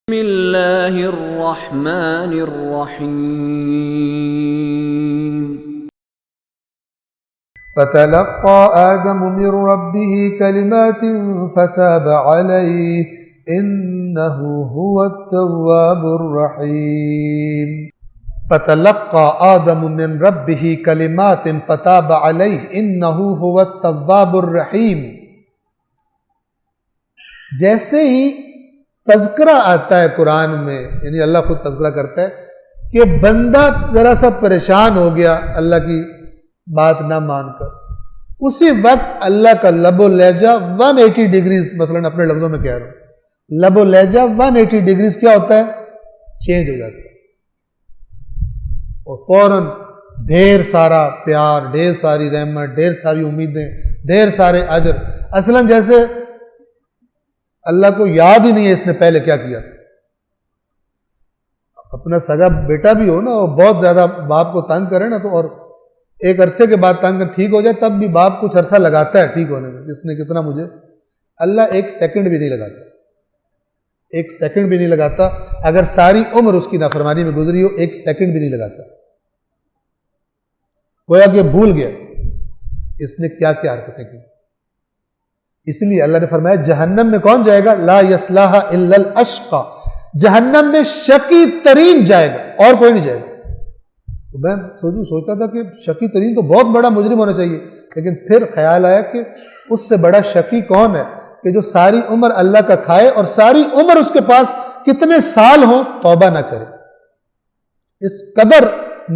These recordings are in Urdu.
بسم اللہ الرحمن الرحیم فتلقى آدم من ربه كلمات فتاب عليه إنه هو التواب الرحيم. فتلقى آدم من ربه كلمات فتاب عليه إنه هو التواب الرحيم. جیسے ہی تذکرہ آتا ہے قرآن میں، یعنی اللہ خود تذکرہ کرتا ہے کہ بندہ ذرا سا پریشان ہو گیا اللہ کی بات نہ مان کر، اسی وقت اللہ کا لب و لہجہ 180 ڈگریز، مثلا اپنے لفظوں میں کہہ رہا ہوں، لب و لہجہ 180 ڈگریز کیا ہوتا ہے؟ چینج ہو جاتا ہے، اور فوراً ڈھیر سارا پیار، ڈھیر ساری رحمت، ڈھیر ساری امیدیں، ڈھیر سارے اجر، اصلاً جیسے اللہ کو یاد ہی نہیں ہے اس نے پہلے کیا کیا. اپنا سگا بیٹا بھی ہو نا، اور بہت زیادہ باپ کو تنگ کرے نا، تو اور ایک عرصے کے بعد تنگ کر ٹھیک ہو جائے، تب بھی باپ کچھ عرصہ لگاتا ہے ٹھیک ہونے میں، اس نے کتنا مجھے. اللہ ایک سیکنڈ بھی نہیں لگاتا، ایک سیکنڈ بھی نہیں لگاتا. اگر ساری عمر اس کی نافرمانی میں گزری ہو، ایک سیکنڈ بھی نہیں لگاتا. گویا کہ بھول گیا اس نے کیا کیا حرکتیں کی. اس لیے اللہ نے فرمایا جہنم میں کون جائے گا؟ لا یصلاھا الا الاشقی، جہنم میں شقی ترین جائے گا، اور کوئی نہیں جائے گا. تو میں سوچتا تھا کہ شقی ترین تو بہت بڑا مجرم ہونا چاہیے، لیکن پھر خیال آیا کہ اس سے بڑا شقی کون ہے کہ جو ساری عمر اللہ کا کھائے اور ساری عمر اس کے پاس کتنے سال ہوں توبہ نہ کرے، اس قدر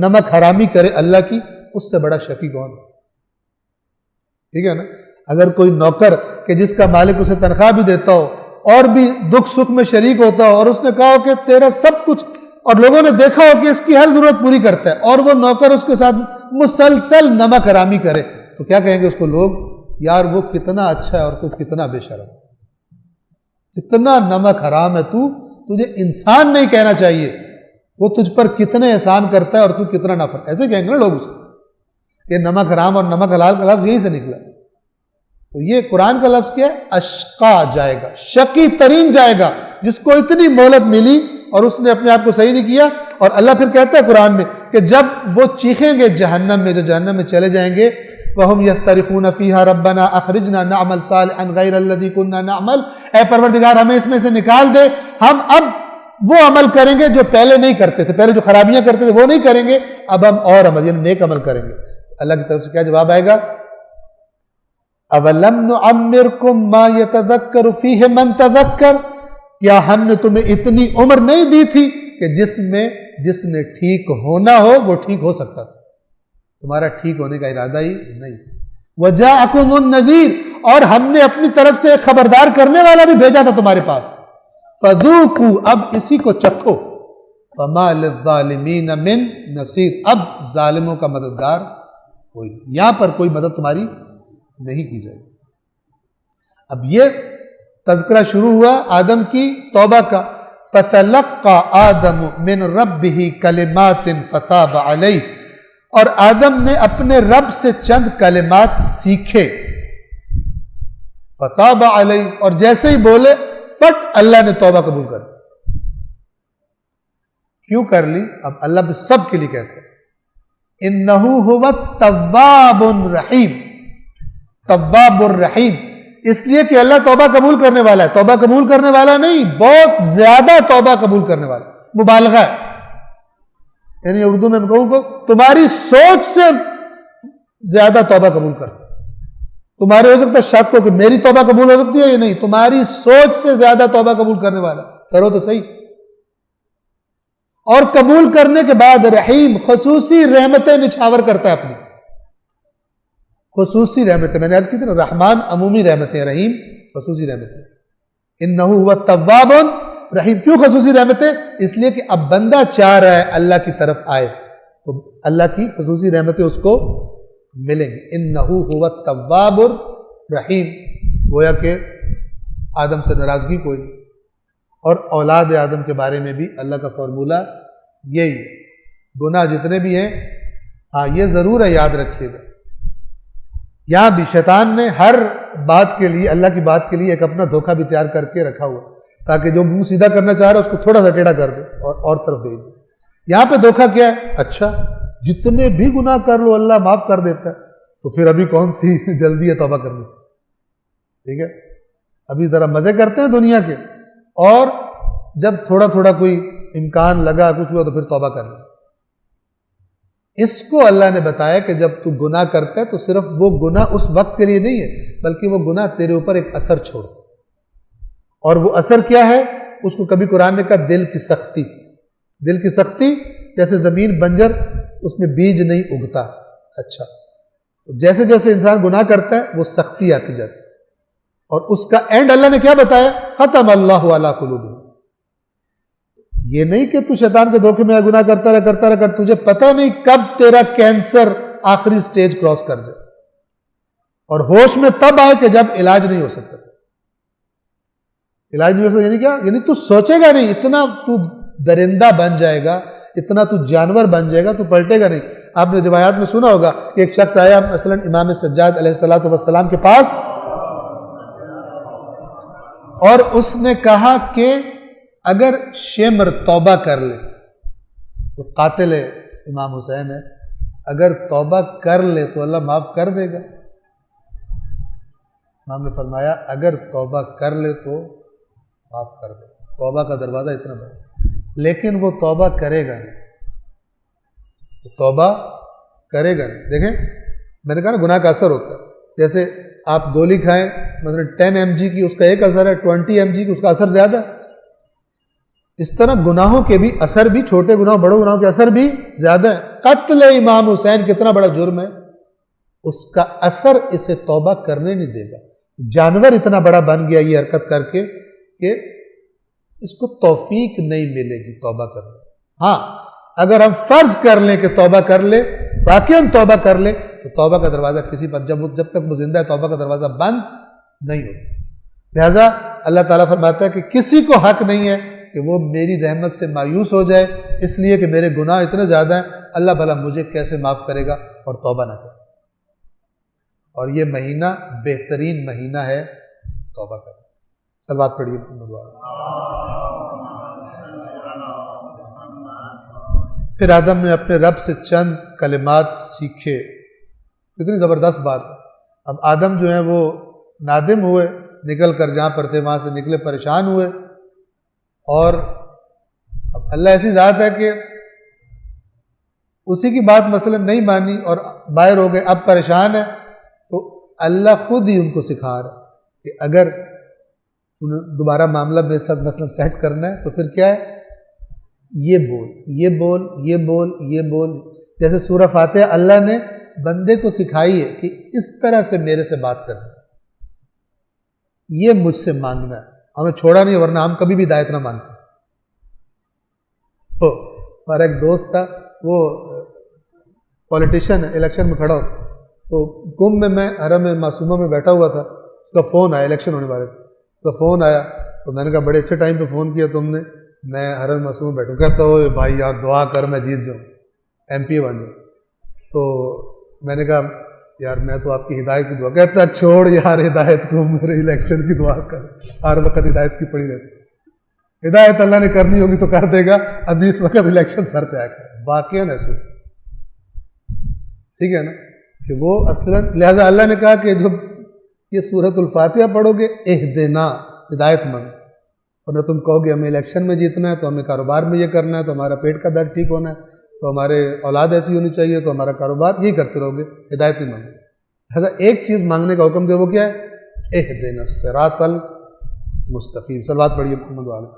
نمک حرامی کرے اللہ کی. اس سے بڑا شقی کون ہے؟ ٹھیک ہے نا. اگر کوئی نوکر کہ جس کا مالک اسے تنخواہ بھی دیتا ہو اور بھی دکھ سکھ میں شریک ہوتا ہو، اور اس نے کہا ہو کہ تیرا سب کچھ، اور لوگوں نے دیکھا ہو کہ اس کی ہر ضرورت پوری کرتا ہے، اور وہ نوکر اس کے ساتھ مسلسل نمک حرامی کرے، تو کیا کہیں گے اس کو لوگ؟ یار وہ کتنا اچھا ہے اور تو کتنا بے شرم، کتنا نمک حرام ہے تو، تجھے انسان نہیں کہنا چاہیے، وہ تجھ پر کتنے احسان کرتا ہے اور تو کتنا نافرمان. ایسے کہیں گے نا لوگ اس کو. یہ نمک حرام اور نمک حلال کا لفظ یہی سے نکلا. تو یہ قرآن کا لفظ کیا ہے؟ اشقا جائے گا، شقی ترین جائے گا، جس کو اتنی مہلت ملی اور اس نے اپنے آپ کو صحیح نہیں کیا. اور اللہ پھر کہتا ہے قرآن میں کہ جب وہ چیخیں گے جہنم میں، جو جہنم میں چلے جائیں گے، وَهُمْ يَسْتَرِخُونَ فِيهَا رَبَّنَا أَخْرِجْنَا نَعْمَلْ صَالِحًا غَيْرَ الَّذِي كُنَّا نَعْمَلْ، اے پروردگار ہمیں اس میں سے نکال دے، ہم اب وہ عمل کریں گے جو پہلے نہیں کرتے تھے، پہلے جو خرابیاں کرتے تھے وہ نہیں کریں گے، اب ہم اور عمل، یعنی نیک عمل کریں گے. اللہ کی طرف سے کیا جواب آئے گا؟ اَوَلَمْ نُعَمِّرْكُمْ مَا يَتَذَكَّرُ فِيهِ مَنْ تَذَكَّرَ، کیا ہم نے تمہیں اتنی عمر نہیں دی تھی کہ جس نے ٹھیک ہونا ہو وہ ٹھیک ہو سکتا تھا؟ تمہارا ٹھیک ہونے کا ارادہ ہی نہیں. وَجَاءَكُمُ النَّذِيرُ، اور ہم نے اپنی طرف سے ایک خبردار کرنے والا بھی بھیجا تھا تمہارے پاس. فَذُوقُوا، اب اسی کو چکھو. فَمَا لِلظَّالِمِينَ مِن نَصِيرٍ، اب ظالموں کا مددگار کوئی نہیں، یہاں پر کوئی مدد تمہاری نہیں کی جائے. اب یہ تذکرہ شروع ہوا آدم کی توبہ کا. فَتَلَقَّى آدَمُ مِن رَبِّهِ كَلِمَاتٍ فَتَابَ عَلَيْهِ، اور آدم نے اپنے رب سے چند کلمات سیکھے. فَتَابَ عَلَيْهِ، اور جیسے ہی بولے فٹ اللہ نے توبہ قبول کر لی. کیوں کر لی؟ اب اللہ بھی سب کے لیے کہتے ہیں اِنَّهُ هُوَ التَّوَّابُ الرَّحِيمُ. تواب الرحیم، اس لیے کہ اللہ توبہ قبول کرنے والا ہے. توبہ قبول کرنے والا نہیں، بہت زیادہ توبہ قبول کرنے والا، مبالغہ ہے. یعنی اردو میں کہوں کہ تمہاری سوچ سے زیادہ توبہ قبول کر. تمہارے ہو سکتا ہے شک ہو کہ میری توبہ قبول ہو سکتی ہے یا نہیں، تمہاری سوچ سے زیادہ توبہ قبول کرنے والا. کرو تو صحیح. اور قبول کرنے کے بعد رحیم، خصوصی رحمتیں نچھاور کرتا ہے اپنی. خصوصی رحمتیں، میں نے عرض کی تھی نا، رحمان عمومی رحمتیں، رحیم خصوصی رحمتیں. انہ هو التواب رحیم. کیوں خصوصی رحمتیں؟ اس لیے کہ اب بندہ چاہ رہا ہے اللہ کی طرف آئے تو اللہ کی خصوصی رحمتیں اس کو ملیں گی. انہ هو التواب الرحیم. گویا کہ آدم سے ناراضگی کوئی نہیں. اور اولاد آدم کے بارے میں بھی اللہ کا فارمولہ یہی ہے. گناہ جتنے بھی ہیں، ہاں یہ ضرور ہے، یاد رکھیے گا، یہاں بھی شیطان نے ہر بات کے لیے، اللہ کی بات کے لیے ایک اپنا دھوکہ بھی تیار کر کے رکھا ہوا. تاکہ جو منہ سیدھا کرنا چاہ رہا ہے اس کو تھوڑا سا ٹیڑھا کر دے اور طرف بھیج دے. یہاں پہ دھوکہ کیا ہے؟ اچھا جتنے بھی گناہ کر لو اللہ معاف کر دیتا ہے، تو پھر ابھی کون سی جلدی ہے توبہ کرنے؟ ٹھیک ہے، ابھی ذرا مزے کرتے ہیں دنیا کے، اور جب تھوڑا تھوڑا کوئی امکان لگا کچھ ہوا تو پھر توبہ کر لیں. اس کو اللہ نے بتایا کہ جب تو گناہ کرتا ہے تو صرف وہ گناہ اس وقت کے لیے نہیں ہے، بلکہ وہ گناہ تیرے اوپر ایک اثر چھوڑتا ہے. اور وہ اثر کیا ہے؟ اس کو کبھی قرآن نے کہا دل کی سختی. دل کی سختی جیسے زمین بنجر، اس میں بیج نہیں اگتا. اچھا، جیسے جیسے انسان گناہ کرتا ہے وہ سختی آتی جاتی ہے، اور اس کا اینڈ اللہ نے کیا بتایا؟ ختم اللہ علی قلوبہم. یہ نہیں کہ تو شیطان کے دھوکے میں گناہ کرتا رہا تجھے پتہ نہیں کب تیرا کینسر آخری سٹیج کراس کر جائے، اور ہوش میں تب آئے کہ جب علاج نہیں ہو سکتا. علاج نہیں ہو سکتا یعنی کیا؟ یعنی تو سوچے گا نہیں، اتنا تو درندہ بن جائے گا، اتنا تو جانور بن جائے گا، تو پلٹے گا نہیں. آپ نے روایات میں سنا ہوگا کہ ایک شخص آیا مثلا امام سجاد علیہ السلام کے پاس، اور اس نے کہا کہ اگر شمر توبہ کر لے، تو قاتل امام حسین ہے، اگر توبہ کر لے تو اللہ معاف کر دے گا. امام نے فرمایا اگر توبہ کر لے تو معاف کر دے گا. توبہ کا دروازہ اتنا بڑا، لیکن وہ توبہ کرے گا نہیں. توبہ کرے گا نہیں. دیکھیں میں نے کہا نا گناہ کا اثر ہوتا ہے. جیسے آپ گولی کھائیں مثلا 10 mg کی، اس کا ایک اثر ہے، 20 mg کی اس کا اثر زیادہ ہے. اس طرح گناہوں کے بھی اثر بھی، چھوٹے گناہ بڑے گناہوں کے اثر بھی زیادہ ہے. قتل امام حسین کتنا بڑا جرم ہے، اس کا اثر اسے توبہ کرنے نہیں دے گا. جانور اتنا بڑا بن گیا یہ حرکت کر کے کہ اس کو توفیق نہیں ملے گی توبہ کرنے. ہاں اگر ہم فرض کر لیں کہ توبہ کر لے، واقعاً توبہ کر لے، تو توبہ کا دروازہ کسی پر جب تک وہ زندہ ہے توبہ کا دروازہ بند نہیں ہوگا. لہذا اللہ تعالیٰ فرماتا ہے کہ کسی کو حق نہیں ہے کہ وہ میری رحمت سے مایوس ہو جائے اس لیے کہ میرے گناہ اتنے زیادہ ہیں، اللہ بھلا مجھے کیسے معاف کرے گا، اور توبہ نہ کرے. اور یہ مہینہ بہترین مہینہ ہے توبہ کرنا. صلوات پڑھیے. پھر آدم نے اپنے رب سے چند کلمات سیکھے. کتنی زبردست بات ہے. اب آدم جو ہیں وہ نادم ہوئے، نکل کر جہاں پر تھے وہاں سے نکلے، پریشان ہوئے، اور اب اللہ ایسی ذات ہے کہ اسی کی بات مثلا نہیں مانی اور باہر ہو گئے، اب پریشان ہے. تو اللہ خود ہی ان کو سکھا رہا ہے کہ اگر دوبارہ معاملہ میرے ساتھ مثلا سیٹ کرنا ہے تو پھر کیا ہے، یہ بول یہ بول یہ بول یہ بول. جیسے سورہ فاتحہ اللہ نے بندے کو سکھائی ہے کہ اس طرح سے میرے سے بات کرنا، یہ مجھ سے مانگنا ہے. ہمیں چھوڑا نہیں، ورنہ ہم کبھی بھی ہدایت نہ مانگتے. ہمارا ایک دوست تھا، وہ پولیٹیشین ہے، الیکشن میں کھڑا ہو، تو کم میں حرم معصومہ میں بیٹھا ہوا تھا. اس کا فون آیا، الیکشن ہونے والے تھے، اس کا فون آیا تو میں نے کہا بڑے اچھے ٹائم پہ فون کیا تم نے، میں حرم معصومہ بیٹھوں. کہتا ہو بھائی یار دعا کر میں جیت جاؤں، MP بن جاؤں. تو میں نے کہا یار میں تو آپ کی ہدایت کی دعا. کہتا چھوڑ یار ہدایت کو، میرے الیکشن کی دعا کر. ہر وقت ہدایت کی پڑی رہتی. ہدایت اللہ نے کرنی ہوگی تو کر دے گا، ابھی اس وقت الیکشن سر پہ آ کر واقعاً ایسے. ٹھیک ہے نا کہ وہ اصلاً، لہٰذا اللہ نے کہا کہ جب یہ سورۃ الفاتحہ پڑھو گے اہدنا، ہدایت مانگو. اور نہ تم کہو گے ہمیں الیکشن میں جیتنا ہے تو ہمیں کاروبار میں یہ کرنا ہے، تو ہمارا پیٹ کا درد ٹھیک ہونا ہے، تو ہمارے اولاد ایسی ہونی چاہیے، تو ہمارا کاروبار یہی کرتے رہو گے، ہدایت نہیں مانگو. لہٰذا ایک چیز مانگنے کا حکم دے، وہ کیا ہے؟ اہدنا الصراط المستقیم. صلوات پڑھیے محمد والے.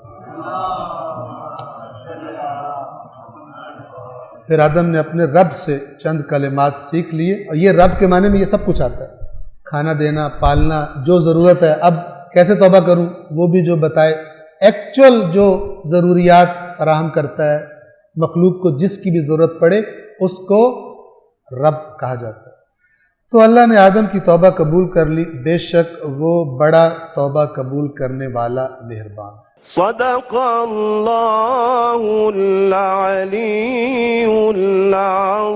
پھر آدم نے اپنے رب سے چند کلمات سیکھ لیے، اور یہ رب کے معنی میں یہ سب کچھ آتا ہے، کھانا دینا، پالنا، جو ضرورت ہے. اب کیسے توبہ کروں وہ بھی جو بتائے، ایکچول جو ضروریات فراہم کرتا ہے مخلوق کو، جس کی بھی ضرورت پڑے اس کو رب کہا جاتا ہے. تو اللہ نے آدم کی توبہ قبول کر لی، بے شک وہ بڑا توبہ قبول کرنے والا مہربان. صدق اللہ العلی العظیم.